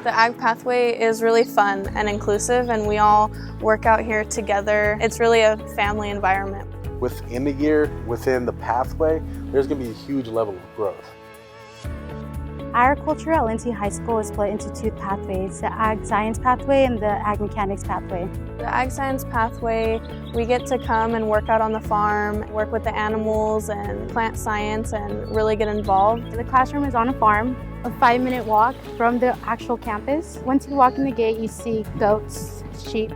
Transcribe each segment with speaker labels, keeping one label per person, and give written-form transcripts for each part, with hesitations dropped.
Speaker 1: The ag pathway is really fun and inclusive, and we all work out here together. It's really a family environment.
Speaker 2: Within the year, within the pathway, there's going to be a huge level of growth.
Speaker 3: Agriculture at Lindsay High School is split into two pathways, the Ag Science pathway and the Ag Mechanics pathway.
Speaker 1: The Ag Science pathway, we get to come and work out on the farm, work with the animals and plant science and really get involved.
Speaker 3: The classroom is on a farm, a 5-minute walk from the actual campus. Once you walk in the gate, you see goats, sheep,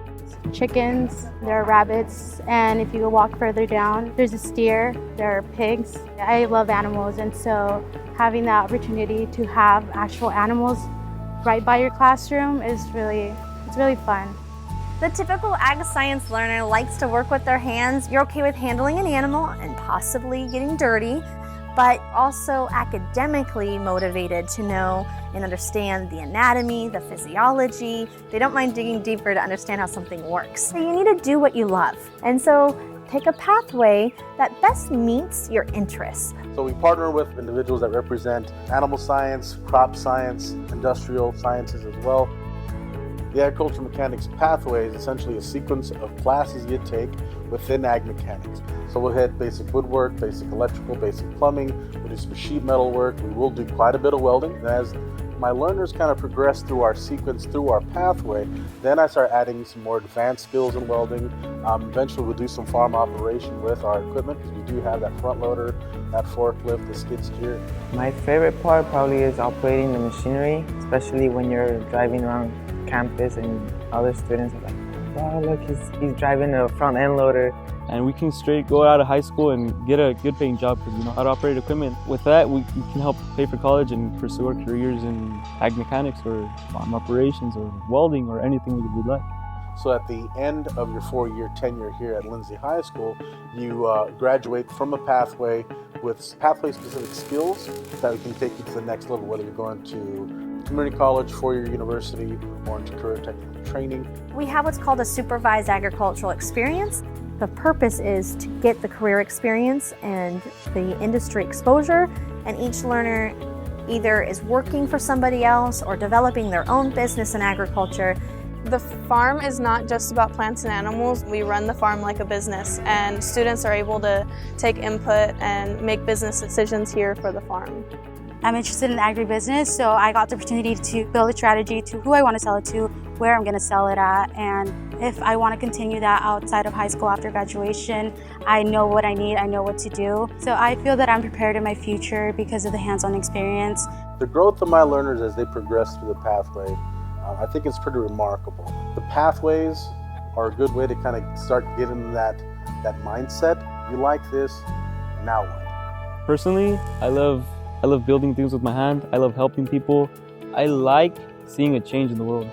Speaker 3: chickens, there are rabbits, and if you walk further down, there's a steer, there are pigs. I love animals, and so having the opportunity to have actual animals right by your classroom is really fun.
Speaker 4: The typical ag science learner likes to work with their hands. You're okay with handling an animal and possibly getting dirty, but also academically motivated to know and understand the anatomy, the physiology. They don't mind digging deeper to understand how something works. So you need to do what you love. And so pick a pathway that best meets your interests.
Speaker 2: So we partner with individuals that represent animal science, crop science, industrial sciences as well. The agricultural mechanics pathway is essentially a sequence of classes you take within ag mechanics. So we'll hit basic woodwork, basic electrical, basic plumbing, we'll do some sheet metal work, we will do quite a bit of welding. And as my learners kind of progress through our sequence, through our pathway, then I start adding some more advanced skills in welding. Eventually we'll do some farm operation with our equipment, because we do have that front loader, that forklift, the skid steer.
Speaker 5: My favorite part probably is operating the machinery, especially when you're driving around campus and other students are like, wow, look, he's driving a front end loader.
Speaker 6: And we can straight go out of high school and get a good paying job because we know how to operate equipment. With that, we can help pay for college and pursue our careers in ag mechanics or farm operations or welding or anything we would like.
Speaker 2: So at the end of your 4-year tenure here at Lindsay High School, you graduate from a pathway with pathway-specific skills that can take you to the next level, whether you're going to community college, 4-year university, or into career technical training.
Speaker 4: We have what's called a supervised agricultural experience. The purpose is to get the career experience and the industry exposure, and each learner either is working for somebody else or developing their own business in agriculture.
Speaker 1: The farm is not just about plants and animals. We run the farm like a business, and students are able to take input and make business decisions here for the farm.
Speaker 3: I'm interested in agribusiness, so I got the opportunity to build a strategy to who I want to sell it to, where I'm going to sell it at, and if I want to continue that outside of high school after graduation, I know what I need, I know what to do. So I feel that I'm prepared in my future because of the hands-on experience.
Speaker 2: The growth of my learners as they progress through the pathway, I think it's pretty remarkable. The pathways are a good way to kind of start getting that mindset. You like this, now what?
Speaker 6: Personally, I love building things with my hand. I love helping people. I like seeing a change in the world.